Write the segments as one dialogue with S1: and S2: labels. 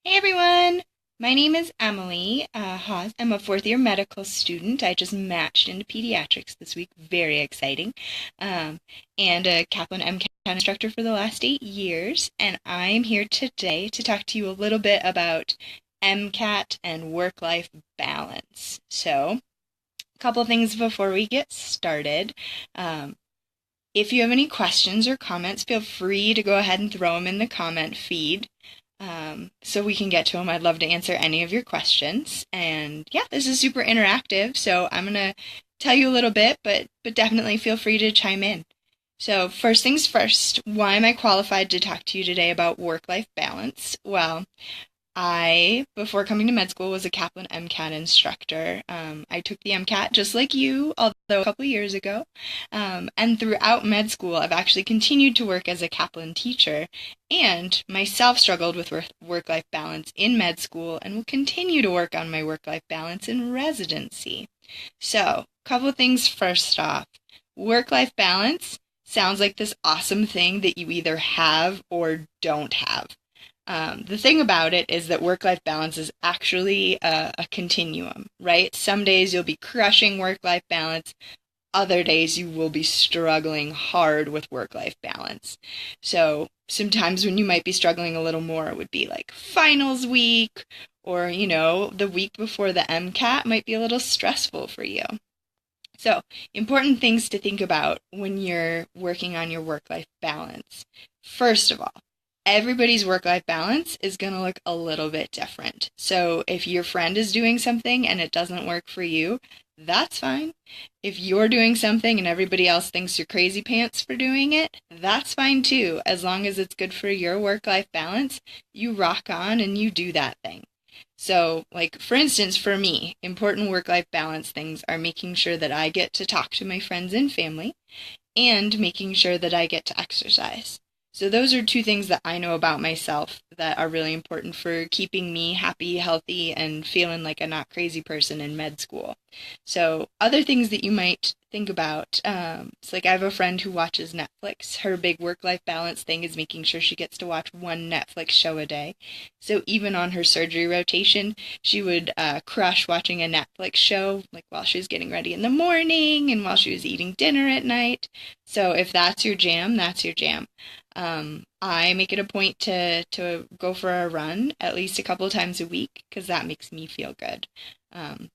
S1: Hey everyone! My name is Emily Hause. I'm a fourth year medical student. I just matched into pediatrics this week. Very exciting. Um, and a Kaplan MCAT instructor for the last 8 years. And I'm here today to talk to you a little bit about MCAT and work-life balance. So, a couple things before we get started. Um, if you have any questions or comments, feel free to go ahead and throw them in the comment feed so we can get to them. I'd love to answer any of your questions. And yeah, this is super interactive, so I'm going to tell you a little bit, but definitely feel free to chime in. So first things first, why am I qualified to talk to you today about work-life balance? Well, before coming to med school, was a Kaplan MCAT instructor. I took the MCAT just like you, although a couple years ago. And throughout med school, I've actually continued to work as a Kaplan teacher and myself struggled with work-life balance in med school and will continue to work on my work-life balance in residency. So, a couple of things first off. Work-life balance sounds like this awesome thing that you either have or don't have. The thing about it is that work-life balance is actually a continuum, right? Some days you'll be crushing work-life balance. Other days you will be struggling hard with work-life balance. So sometimes when you might be struggling a little more, it would be like finals week or, the week before the MCAT might be a little stressful for you. So, important things to think about when you're working on your work-life balance. First of all, everybody's work-life balance is going to look a little bit different. So if your friend is doing something and it doesn't work for you, that's fine. If you're doing something and everybody else thinks you're crazy pants for doing it, that's fine too. As long as it's good for your work-life balance, you rock on and you do that thing. So, like, for instance, for me, important work-life balance things are making sure that I get to talk to my friends and family and making sure that I get to exercise. So those are two things that I know about myself that are really important for keeping me happy, healthy, and feeling like a not crazy person in med school. So other things that you might think about, it's like I have a friend who watches Netflix. Her big work-life balance thing is making sure she gets to watch one Netflix show a day. So even on her surgery rotation, she would crush watching a Netflix show, like while she was getting ready in the morning and while she was eating dinner at night. So if that's your jam, that's your jam. I make it a point to go for a run at least a couple of times a week because that makes me feel good.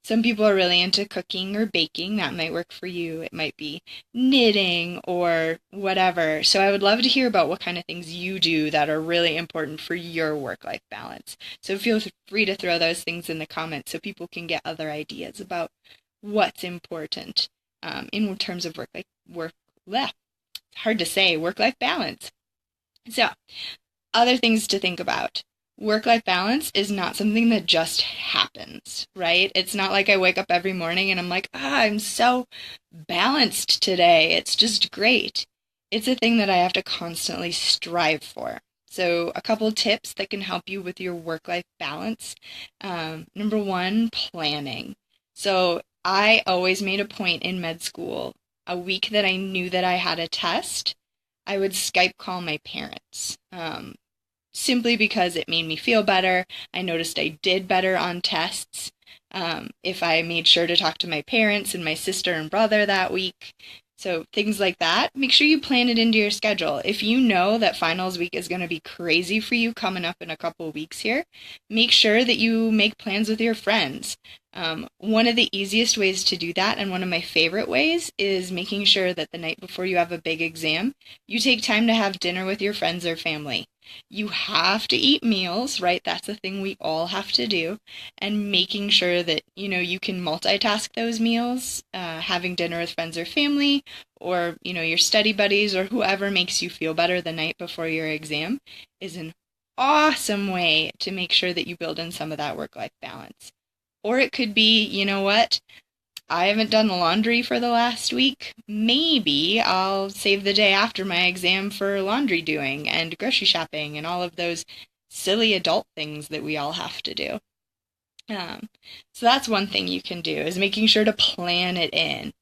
S1: Some people are really into cooking or baking. That might work for you. It might be knitting or whatever. So I would love to hear about what kind of things you do that are really important for your work-life balance. So feel free to throw those things in the comments so people can get other ideas about what's important in terms of it's hard to say, work-life balance. So, other things to think about. Work-life balance is not something that just happens, right? It's not like I wake up every morning and I'm like, I'm so balanced today. It's just great. It's a thing that I have to constantly strive for. So, a couple tips that can help you with your work-life balance. Number one, planning. So, I always made a point in med school, a week that I knew that I had a test, I would Skype call my parents, simply because it made me feel better. I noticed I did better on tests if I made sure to talk to my parents and my sister and brother that week. So things like that, make sure you plan it into your schedule. If you know that finals week is going to be crazy for you coming up in a couple of weeks here, make sure that you make plans with your friends. One of the easiest ways to do that, and one of my favorite ways, is making sure that the night before you have a big exam, you take time to have dinner with your friends or family. You have to eat meals, right? That's the thing we all have to do. And making sure that, you can multitask those meals, having dinner with friends or family, or, your study buddies or whoever makes you feel better the night before your exam is an awesome way to make sure that you build in some of that work-life balance. Or it could be, you know what? I haven't done the laundry for the last week. Maybe I'll save the day after my exam for laundry doing and grocery shopping and all of those silly adult things that we all have to do. So that's one thing you can do, is making sure to plan it in.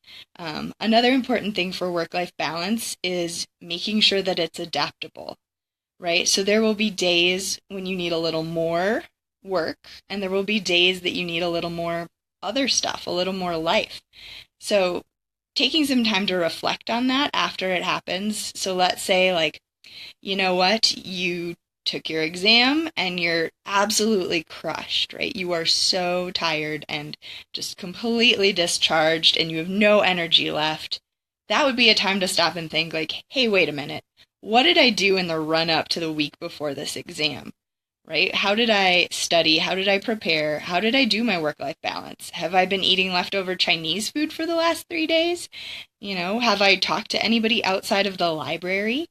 S1: Another important thing for work-life balance is making sure that it's adaptable, right? So there will be days when you need a little more work, and there will be days that you need a little more other stuff, a little more life. So taking some time to reflect on that after it happens. So let's say, like, you know what, you took your exam and you're absolutely crushed, right? You are so tired and just completely discharged and you have no energy left. That would be a time to stop and think, like, hey, wait a minute. What did I do in the run up to the week before this exam? Right? How did I study? How did I prepare? How did I do my work-life balance? Have I been eating leftover Chinese food for the last 3 days? Have I talked to anybody outside of the library?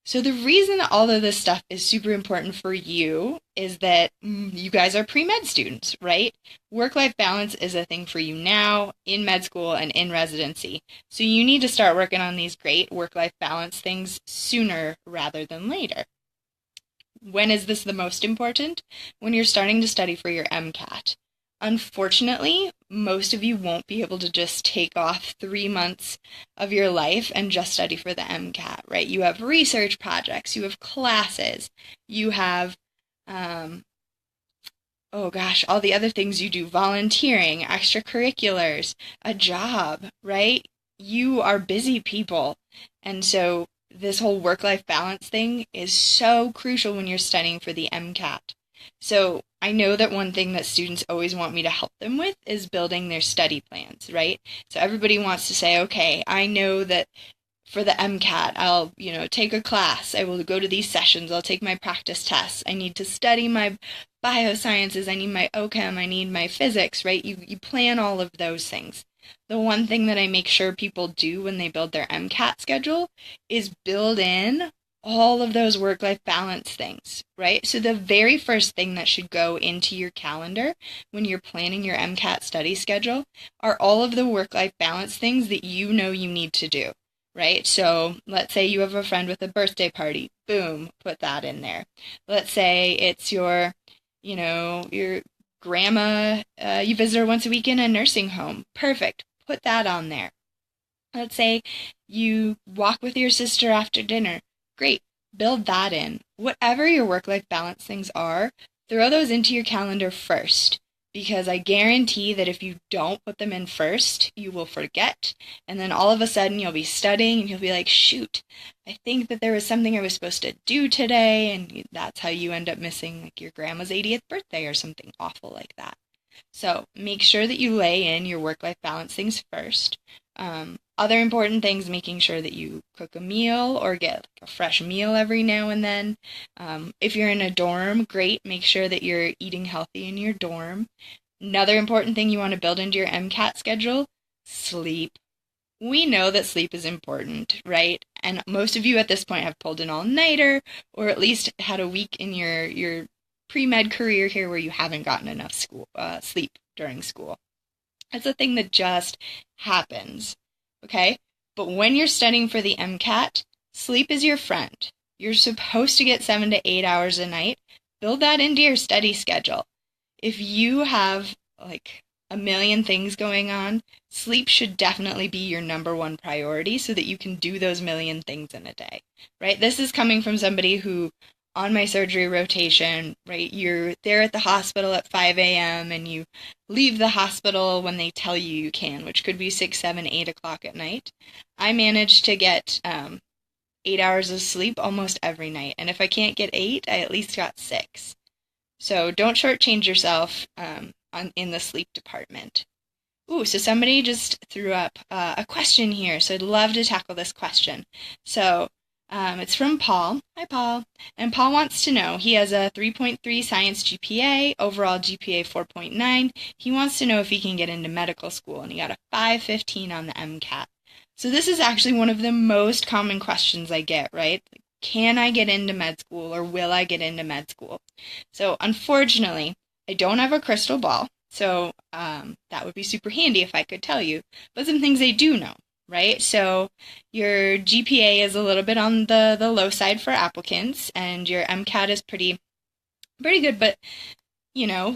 S1: So the reason that all of this stuff is super important for you is that you guys are pre-med students, right? Work-life balance is a thing for you now in med school and in residency. So you need to start working on these great work-life balance things sooner rather than later. When is this the most important? When you're starting to study for your MCAT. Unfortunately, most of you won't be able to just take off 3 months of your life and just study for the MCAT, right? You have research projects, you have classes, you have, all the other things you do, volunteering, extracurriculars, a job, right? You are busy people. And so this whole work-life balance thing is so crucial when you're studying for the MCAT. So I know that one thing that students always want me to help them with is building their study plans, right? So everybody wants to say, okay, I know that for the MCAT, I'll, take a class. I will go to these sessions. I'll take my practice tests. I need to study my biosciences. I need my OChem. I need my physics, right? You plan all of those things. The one thing that I make sure people do when they build their MCAT schedule is build in all of those work-life balance things, right? So the very first thing that should go into your calendar when you're planning your MCAT study schedule are all of the work-life balance things that you know you need to do, right? So let's say you have a friend with a birthday party. Boom, put that in there. Let's say it's your grandma, you visit her once a week in a nursing home. Perfect. Put that on there. Let's say you walk with your sister after dinner. Great. Build that in. Whatever your work-life balance things are, throw those into your calendar first. Because I guarantee that if you don't put them in first, you will forget. And then all of a sudden you'll be studying and you'll be like, shoot, I think that there was something I was supposed to do today. And that's how you end up missing like your grandma's 80th birthday or something awful like that. So make sure that you lay in your work-life balance things first. Other important things, making sure that you cook a meal or get a fresh meal every now and then. If you're in a dorm, great. Make sure that you're eating healthy in your dorm. Another important thing you want to build into your MCAT schedule, sleep. We know that sleep is important, right? And most of you at this point have pulled an all-nighter or at least had a week in your pre-med career here where you haven't gotten enough sleep during school. It's a thing that just happens. Okay? But when you're studying for the MCAT, sleep is your friend. You're supposed to get 7 to 8 hours a night. Build that into your study schedule. If you have like a million things going on, sleep should definitely be your number one priority so that you can do those million things in a day, right? This is coming from somebody who on my surgery rotation, right, you're there at the hospital at 5 a.m. and you leave the hospital when they tell you you can, which could be 6, 7, 8 o'clock at night. I managed to get 8 hours of sleep almost every night. And if I can't get 8, I at least got 6. So don't shortchange yourself in the sleep department. Ooh, so somebody just threw up a question here, so I'd love to tackle this question. So it's from Paul. Hi, Paul. And Paul wants to know, he has a 3.3 science GPA, overall GPA 4.9. He wants to know if he can get into medical school, and he got a 515 on the MCAT. So this is actually one of the most common questions I get, right? Can I get into med school, or will I get into med school? So unfortunately, I don't have a crystal ball, so that would be super handy if I could tell you. But some things I do know. Right? So your GPA is a little bit on the low side for applicants, and your MCAT is pretty good, but,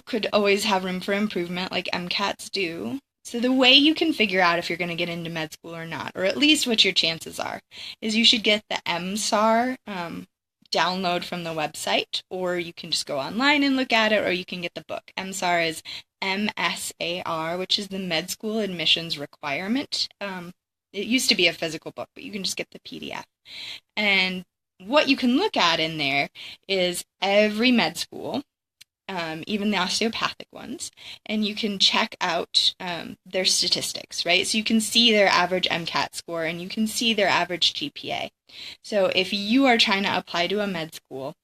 S1: could always have room for improvement like MCATs do. So the way you can figure out if you're going to get into med school or not, or at least what your chances are, is you should get the MSAR download from the website, or you can just go online and look at it, or you can get the book. MSAR is MSAR, which is the Med School Admissions Requirement. It used to be a physical book, but you can just get the PDF. And what you can look at in there is every med school, even the osteopathic ones, and you can check out their statistics, right? So you can see their average MCAT score and you can see their average GPA. So if you are trying to apply to a med school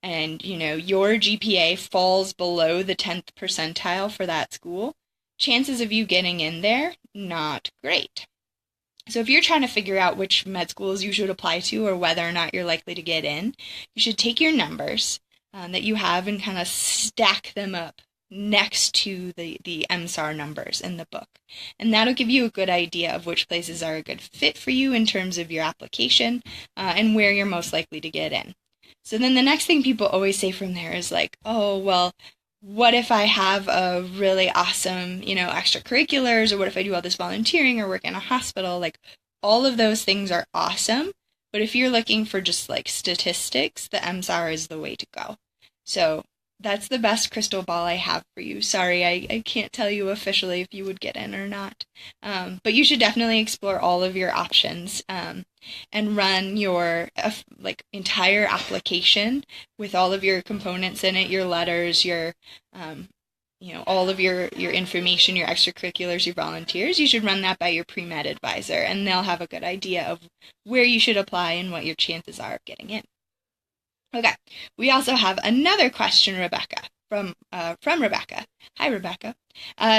S1: and, your GPA falls below the 10th percentile for that school, chances of you getting in there, not great. So if you're trying to figure out which med schools you should apply to or whether or not you're likely to get in, you should take your numbers that you have and kind of stack them up next to the MSAR numbers in the book. And that'll give you a good idea of which places are a good fit for you in terms of your application and where you're most likely to get in. So then the next thing people always say from there is like, oh, well, what if I have a really awesome, extracurriculars, or what if I do all this volunteering or work in a hospital? Like, all of those things are awesome. But if you're looking for just like statistics, the MSAR is the way to go. So that's the best crystal ball I have for you. Sorry, I can't tell you officially if you would get in or not. But you should definitely explore all of your options and run your entire application with all of your components in it, your letters, your all of your information, your extracurriculars, your volunteers. You should run that by your pre-med advisor, and they'll have a good idea of where you should apply and what your chances are of getting in. Okay, we also have another question, Rebecca, from Rebecca. Hi, Rebecca.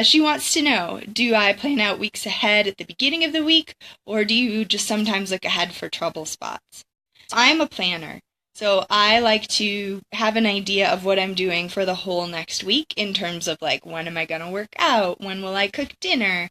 S1: She wants to know, do I plan out weeks ahead at the beginning of the week, or do you just sometimes look ahead for trouble spots? I'm a planner, so I like to have an idea of what I'm doing for the whole next week in terms of like, when am I going to work out? When will I cook dinner?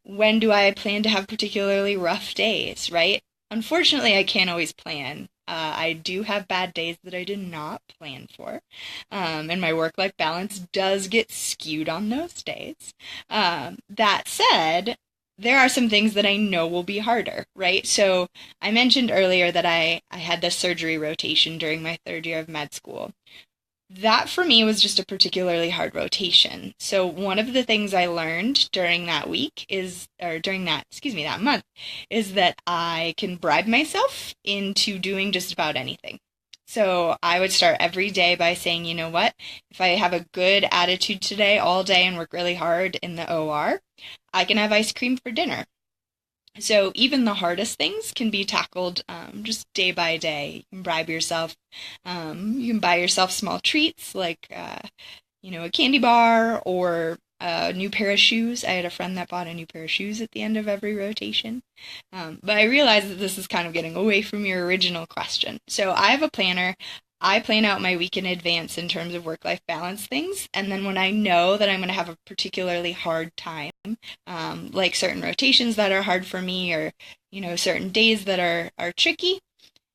S1: When do I plan to have particularly rough days, right? Unfortunately, I can't always plan. I do have bad days that I did not plan for, and my work-life balance does get skewed on those days. That said, there are some things that I know will be harder, right? So I mentioned earlier that I had this surgery rotation during my third year of med school. That for me was just a particularly hard rotation. So one of the things I learned during that that month, is that I can bribe myself into doing just about anything. So I would start every day by saying, you know what, if I have a good attitude today all day and work really hard in the OR, I can have ice cream for dinner. So even the hardest things can be tackled just day by day. You can bribe yourself. You can buy yourself small treats like, a candy bar or a new pair of shoes. I had a friend that bought a new pair of shoes at the end of every rotation. But I realize that this is kind of getting away from your original question. So I have a planner. I plan out my week in advance in terms of work-life balance things, and then when I know that I'm going to have a particularly hard time, like certain rotations that are hard for me, or certain days that are tricky,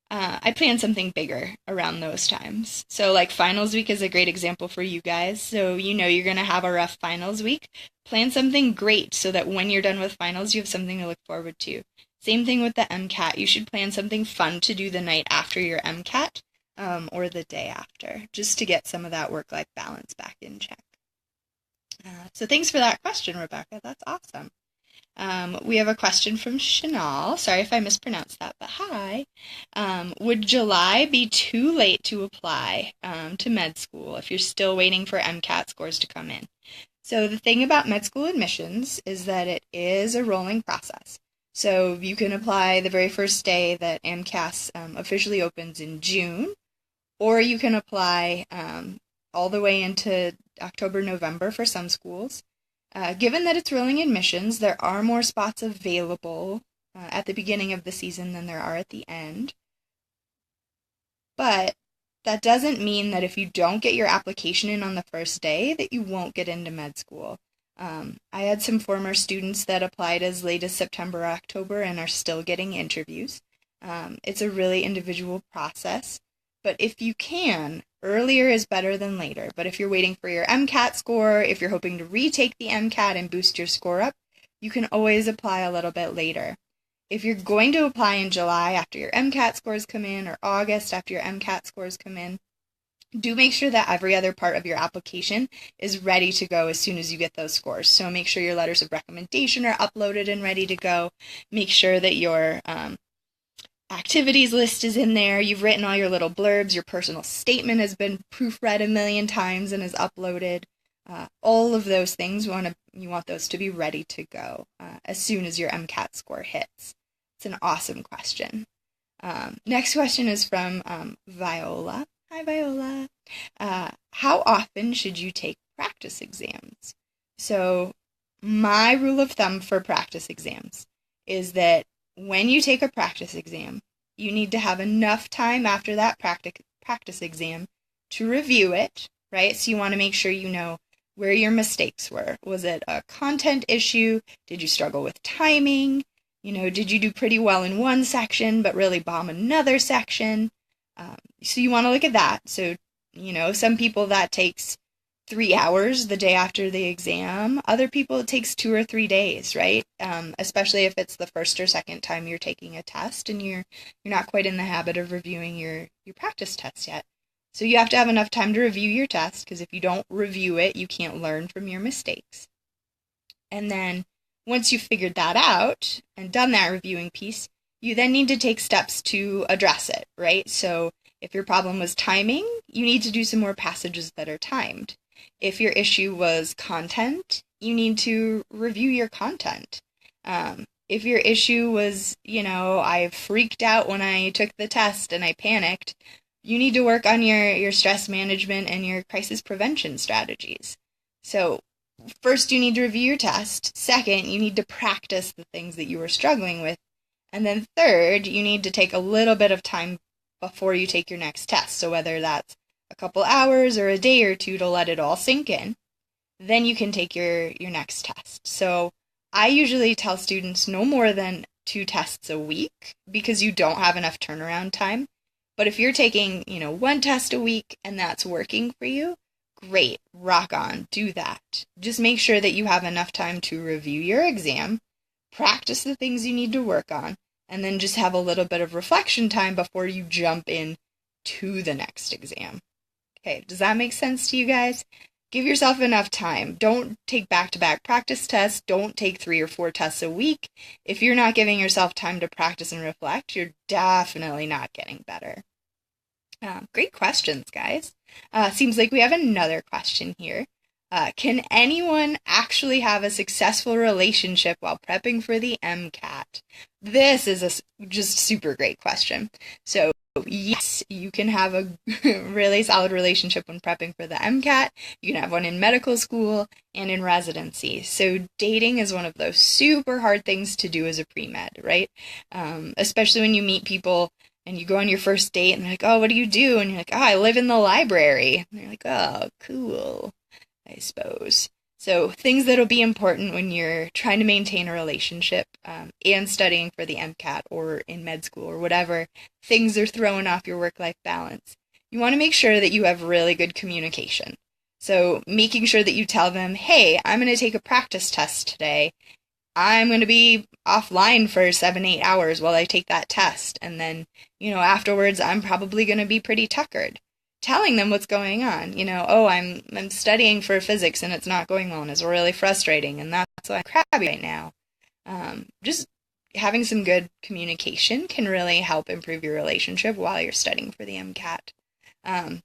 S1: I plan something bigger around those times. So like finals week is a great example for you guys. So you're going to have a rough finals week. Plan something great so that when you're done with finals, you have something to look forward to. Same thing with the MCAT. You should plan something fun to do the night after your MCAT. Or the day after, just to get some of that work-life balance back in check. So thanks for that question, Rebecca. That's awesome. We have a question from Chanel. Sorry if I mispronounced that, but hi. Would July be too late to apply to med school if you're still waiting for MCAT scores to come in? So the thing about med school admissions is that it is a rolling process. So you can apply the very first day that MCAS officially opens in June, or you can apply all the way into October, November for some schools. Given that it's rolling admissions, there are more spots available at the beginning of the season than there are at the end. But that doesn't mean that if you don't get your application in on the first day, that you won't get into med school. I had some former students that applied as late as September or October and are still getting interviews. It's a really individual process. But if you can, earlier is better than later. But if you're waiting for your MCAT score, if you're hoping to retake the MCAT and boost your score up, you can always apply a little bit later. if you're going to apply in July after your MCAT scores come in, or August after your MCAT scores come in, do make sure that every other part of your application is ready to go as soon as you get those scores. So make sure your letters of recommendation are uploaded and ready to go. Make sure that your activities list is in there. You've written all your little blurbs. Your personal statement has been proofread a million times and is uploaded. All of those things, you want those to be ready to go as soon as your MCAT score hits. It's an awesome question. Next question is from Viola. Hi, Viola. How often should you take practice exams? So my rule of thumb for practice exams is that when you take a practice exam, you need to have enough time after that practice exam to review it, right? So you want to make sure you know where your mistakes were. Was it a content issue? Did you struggle with timing? Did you do pretty well in one section but really bomb another section? So you want to look at that. So, some people that takes 3 hours the day after the exam. Other people it takes 2 or 3 days, right? Especially if it's the first or second time you're taking a test and you're not quite in the habit of reviewing your practice test yet. So you have to have enough time to review your test, because if you don't review it, you can't learn from your mistakes. And then once you've figured that out and done that reviewing piece, you then need to take steps to address it, right? So if your problem was timing, you need to do some more passages that are timed. If your issue was content, you need to review your content. If your issue was, I freaked out when I took the test and I panicked, you need to work on your stress management and your crisis prevention strategies. So first, you need to review your test. Second, you need to practice the things that you were struggling with. And then third, you need to take a little bit of time before you take your next test. So whether that's a couple hours or a day or two to let it all sink in, then you can take your next test. So I usually tell students no more than 2 tests a week, because you don't have enough turnaround time. But if you're taking, 1 test a week and that's working for you, great, rock on, do that. Just make sure that you have enough time to review your exam, practice the things you need to work on, and then just have a little bit of reflection time before you jump in to the next exam. Okay, does that make sense to you guys? Give yourself enough time. Don't take back-to-back practice tests. Don't take 3 or 4 tests a week. If you're not giving yourself time to practice and reflect, you're definitely not getting better. Great questions, guys. Seems like we have another question here. Can anyone actually have a successful relationship while prepping for the MCAT? This is a just super great question. So yes, you can have a really solid relationship when prepping for the MCAT. You can have one in medical school and in residency. So dating is one of those super hard things to do as a pre-med, right? Especially when you meet people and you go on your first date and they're like, oh, what do you do? And you're like, oh, I live in the library. And you're like, oh, cool, I suppose. So things that'll be important when you're trying to maintain a relationship and studying for the MCAT or in med school or whatever things are throwing off your work-life balance. You want to make sure that you have really good communication. So making sure that you tell them, hey, I'm going to take a practice test today. I'm going to be offline for 7-8 hours while I take that test. And then, afterwards, I'm probably going to be pretty tuckered. Telling them what's going on. Oh, I'm studying for physics and it's not going well and it's really frustrating and that's why I'm crabby right now. Just having some good communication can really help improve your relationship while you're studying for the MCAT.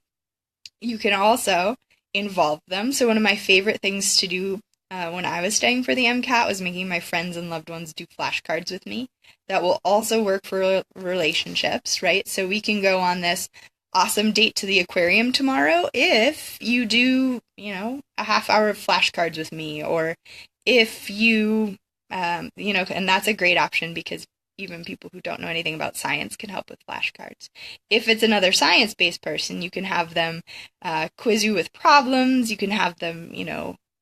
S1: You can also involve them. So one of my favorite things to do when I was studying for the MCAT was making my friends and loved ones do flashcards with me. That will also work for relationships, right? So we can go on this awesome date to the aquarium tomorrow if you do, a half hour of flashcards with me, or if you, and that's a great option because even people who don't know anything about science can help with flashcards. If it's another science-based person, you can have them quiz you with problems, you can have them,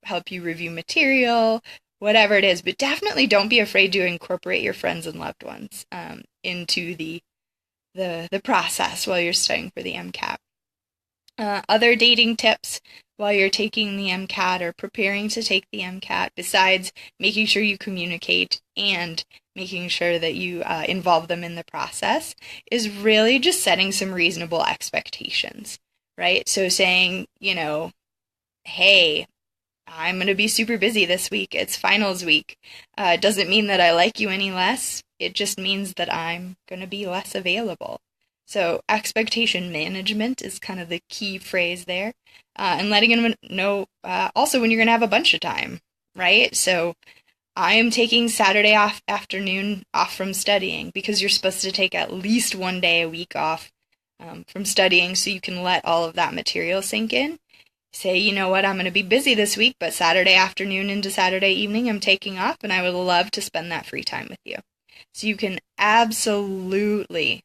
S1: help you review material, whatever it is, but definitely don't be afraid to incorporate your friends and loved ones into the process while you're studying for the MCAT. Other dating tips while you're taking the MCAT or preparing to take the MCAT, besides making sure you communicate and making sure that you involve them in the process, is really just setting some reasonable expectations, right? So saying, hey, I'm going to be super busy this week. It's finals week. It doesn't mean that I like you any less. It just means that I'm going to be less available. So expectation management is kind of the key phrase there. And letting them know also when you're going to have a bunch of time, right? So I am taking Saturday afternoon off from studying because you're supposed to take at least one day a week off from studying so you can let all of that material sink in. Say, you know what, I'm going to be busy this week, but Saturday afternoon into Saturday evening I'm taking off, and I would love to spend that free time with you. So you can absolutely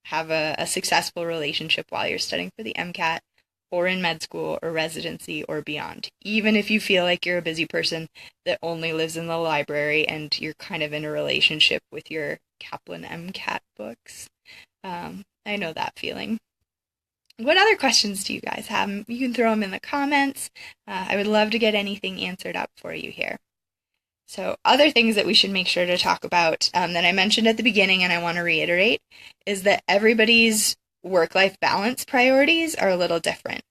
S1: have a successful relationship while you're studying for the MCAT or in med school or residency or beyond. Even if you feel like you're a busy person that only lives in the library and you're kind of in a relationship with your Kaplan MCAT books. I know that feeling. What other questions do you guys have? You can throw them in the comments. I would love to get anything answered up for you here. So other things that we should make sure to talk about that I mentioned at the beginning and I want to reiterate is that everybody's work-life balance priorities are a little different.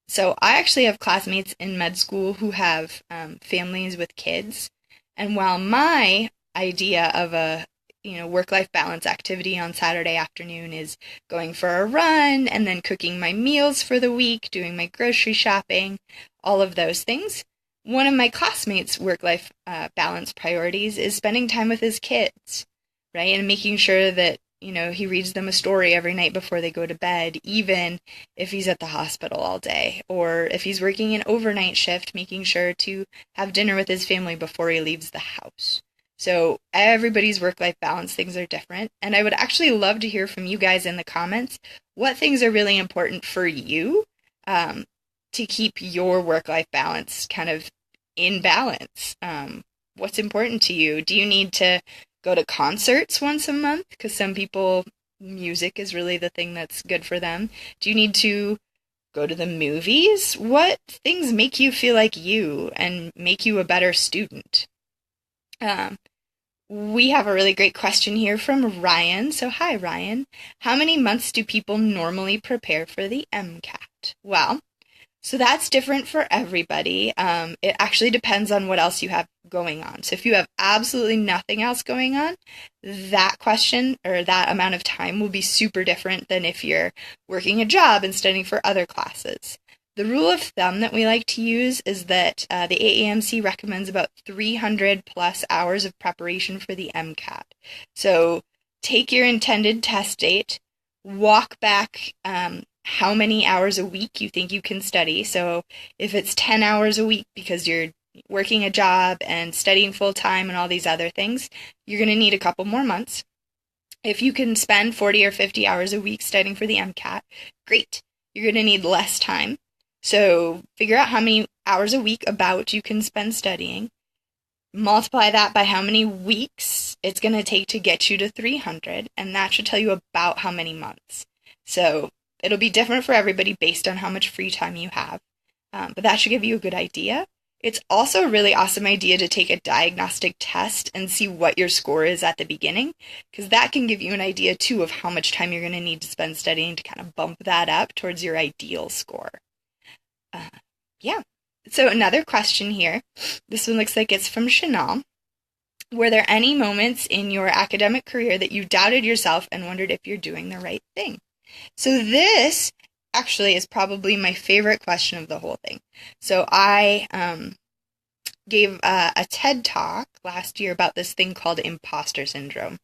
S1: So I actually have classmates in med school who have families with kids. And while my idea of a work-life balance activity on Saturday afternoon is going for a run and then cooking my meals for the week, doing my grocery shopping, all of those things. One of my classmates' work-life balance priorities is spending time with his kids, right? And making sure that, he reads them a story every night before they go to bed, even if he's at the hospital all day. Or if he's working an overnight shift, making sure to have dinner with his family before he leaves the house. So everybody's work-life balance things are different. And I would actually love to hear from you guys in the comments what things are really important for you to keep your work-life balance kind of in balance. What's important to you? Do you need to go to concerts once a month? Because some people, music is really the thing that's good for them. Do you need to go to the movies? What things make you feel like you and make you a better student? We have a really great question here from Ryan. So hi, Ryan. How many months do people normally prepare for the MCAT? Well, so that's different for everybody. It actually depends on what else you have going on. So if you have absolutely nothing else going on, that question or that amount of time will be super different than if you're working a job and studying for other classes. The rule of thumb that we like to use is that the AAMC recommends about 300 plus hours of preparation for the MCAT. So take your intended test date, walk back how many hours a week you think you can study. So if it's 10 hours a week because you're working a job and studying full-time and all these other things, you're going to need a couple more months. If you can spend 40 or 50 hours a week studying for the MCAT, great. You're going to need less time. So figure out how many hours a week about you can spend studying. Multiply that by how many weeks it's going to take to get you to 300, and that should tell you about how many months. So it'll be different for everybody based on how much free time you have, but that should give you a good idea. It's also a really awesome idea to take a diagnostic test and see what your score is at the beginning, because that can give you an idea too of how much time you're going to need to spend studying to kind of bump that up towards your ideal score. Yeah. So another question here. This one looks like it's from Chanel. Were there any moments in your academic career that you doubted yourself and wondered if you're doing the right thing? So this actually is probably my favorite question of the whole thing. So I gave a TED Talk last year about this thing called imposter syndrome.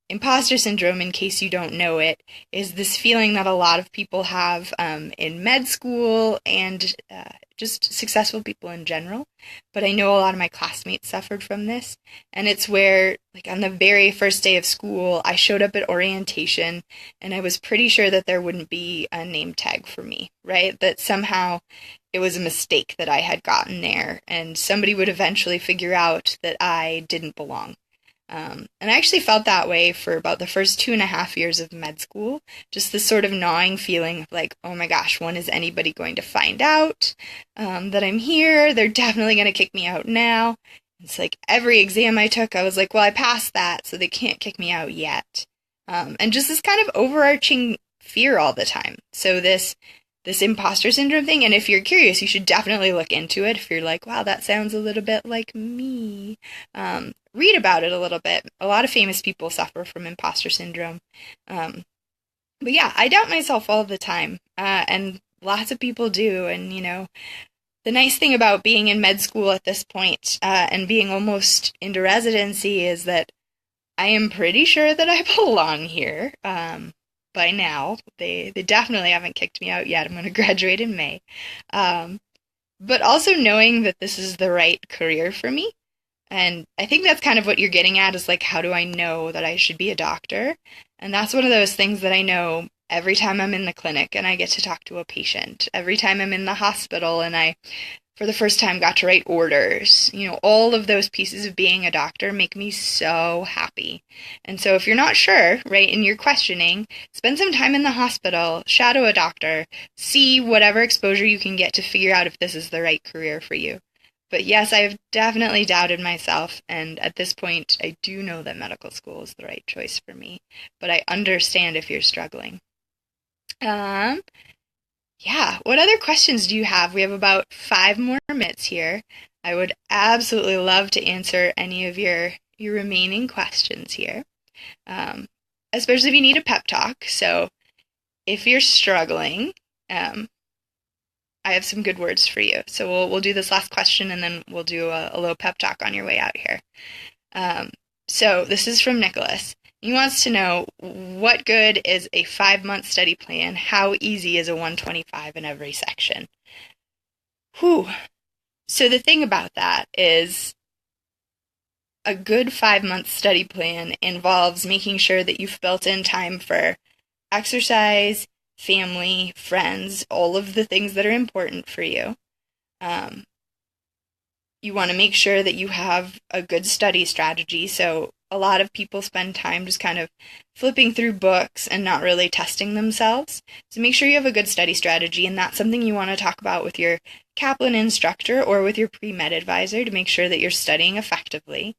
S1: Imposter syndrome, in case you don't know it, is this feeling that a lot of people have in med school and just successful people in general. But I know a lot of my classmates suffered from this. And it's where, like on the very first day of school, I showed up at orientation and I was pretty sure that there wouldn't be a name tag for me, right? That somehow it was a mistake that I had gotten there and somebody would eventually figure out that I didn't belong. And I actually felt that way for about the first 2.5 years of med school, just this sort of gnawing feeling of like, oh my gosh, when is anybody going to find out that I'm here? They're definitely going to kick me out now. It's like every exam I took, I was like, well, I passed that, so they can't kick me out yet. And just this kind of overarching fear all the time. So this imposter syndrome thing, and if you're curious, you should definitely look into it. If you're like, wow, that sounds a little bit like me, read about it a little bit. A lot of famous people suffer from imposter syndrome. But yeah, I doubt myself all the time, and lots of people do. And the nice thing about being in med school at this point, and being almost into residency, is that I am pretty sure that I belong here. By now, they definitely haven't kicked me out yet. I'm going to graduate in May. But also knowing that this is the right career for me. And I think that's kind of what you're getting at, is like, how do I know that I should be a doctor? And that's one of those things that I know every time I'm in the clinic and I get to talk to a patient, every time I'm in the hospital and I, for the first time, got to write orders. All of those pieces of being a doctor make me so happy. And so if you're not sure, right, and you're questioning, spend some time in the hospital, shadow a doctor, see whatever exposure you can get to figure out if this is the right career for you. But yes, I've definitely doubted myself, and at this point, I do know that medical school is the right choice for me. But I understand if you're struggling. Yeah, what other questions do you have? We have about 5 more minutes here. I would absolutely love to answer any of your remaining questions here, especially if you need a pep talk. So if you're struggling, I have some good words for you. So we'll do this last question, and then we'll do a little pep talk on your way out here. So this is from Nicholas. He wants to know, what good is a 5-month study plan? How easy is a 125 in every section? Whew. So the thing about that is, a good 5-month study plan involves making sure that you've built in time for exercise, family, friends, all of the things that are important for you. You want to make sure that you have a good study strategy. So a lot of people spend time just kind of flipping through books and not really testing themselves. So make sure you have a good study strategy, and that's something you want to talk about with your Kaplan instructor or with your pre-med advisor to make sure that you're studying effectively.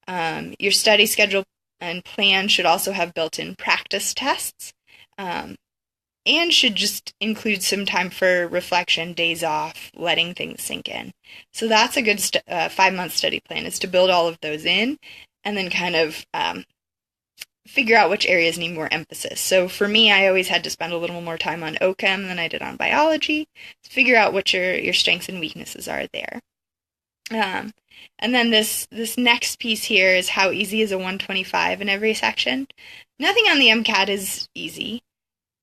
S1: Your study schedule and plan should also have built-in practice tests, and should just include some time for reflection, days off, letting things sink in. So that's a good 5-month study plan, is to build all of those in and then kind of figure out which areas need more emphasis. So for me, I always had to spend a little more time on OChem than I did on biology to figure out what your strengths and weaknesses are there. And then this next piece here is, how easy is a 125 in every section? Nothing on the MCAT is easy,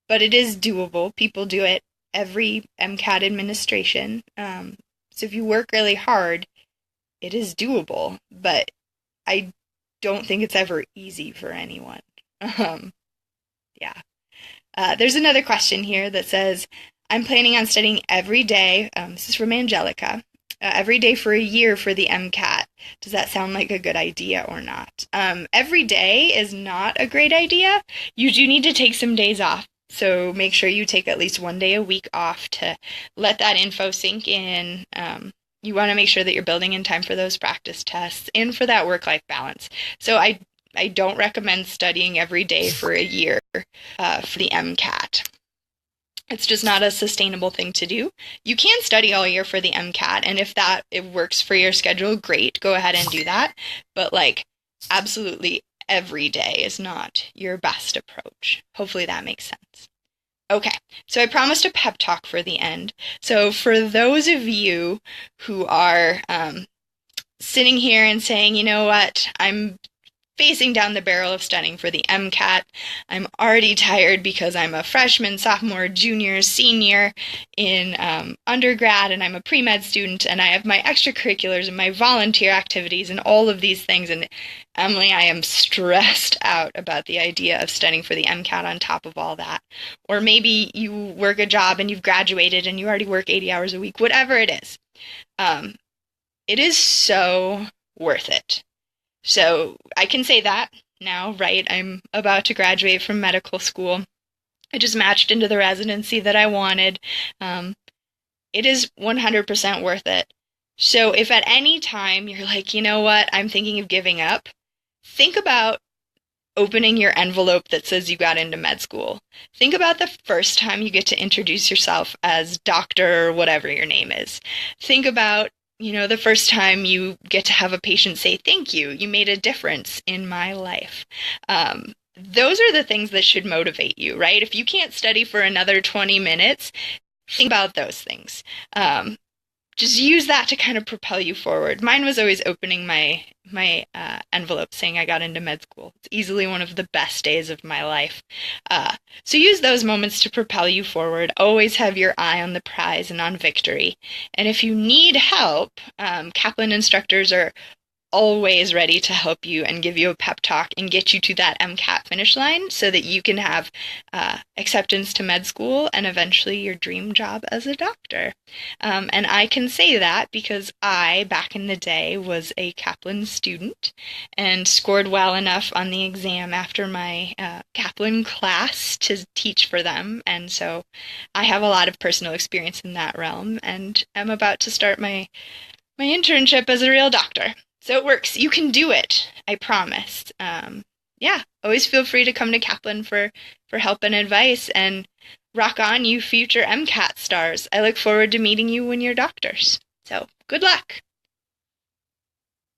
S1: but it is doable. People do it every MCAT administration. So if you work really hard, it is doable, but I don't think it's ever easy for anyone. Yeah. There's another question here that says, I'm planning on studying every day. This is from Angelica. Every day for a year for the MCAT. Does that sound like a good idea or not? Every day is not a great idea. You do need to take some days off. So make sure you take at least 1 day a week off to let that info sink in. You want to make sure that you're building in time for those practice tests and for that work-life balance. So I don't recommend studying every day for a year for the MCAT. It's just not a sustainable thing to do. You can study all year for the MCAT, and if it works for your schedule, great, go ahead and do that. But absolutely every day is not your best approach. Hopefully that makes sense. Okay, so I promised a pep talk for the end. So for those of you who are sitting here and saying, you know what, I'm facing down the barrel of studying for the MCAT. I'm already tired because I'm a freshman, sophomore, junior, senior in undergrad, and I'm a pre-med student, and I have my extracurriculars and my volunteer activities and all of these things. And Emily, I am stressed out about the idea of studying for the MCAT on top of all that. Or maybe you work a job and you've graduated and you already work 80 hours a week, whatever it is. It is so worth it. So I can say that now, right? I'm about to graduate from medical school. I just matched into the residency that I wanted. It is 100% worth it. So if at any time you're like, you know what, I'm thinking of giving up, think about opening your envelope that says you got into med school. Think about the first time you get to introduce yourself as doctor or whatever your name is. Think about, the first time you get to have a patient say, thank you, you made a difference in my life. Those are the things that should motivate you, right? If you can't study for another 20 minutes, think about those things. Just use that to kind of propel you forward. Mine was always opening my envelope saying I got into med school. It's easily one of the best days of my life. So use those moments to propel you forward. Always have your eye on the prize and on victory. And if you need help, Kaplan instructors are always ready to help you and give you a pep talk and get you to that MCAT finish line so that you can have acceptance to med school and eventually your dream job as a doctor. And I can say that because I, back in the day, was a Kaplan student and scored well enough on the exam after my Kaplan class to teach for them. And so I have a lot of personal experience in that realm, and I'm about to start my internship as a real doctor. So it works. You can do it. I promise. Yeah, always feel free to come to Kaplan for help and advice, and rock on, you future MCAT stars. I look forward to meeting you when you're doctors. So good luck.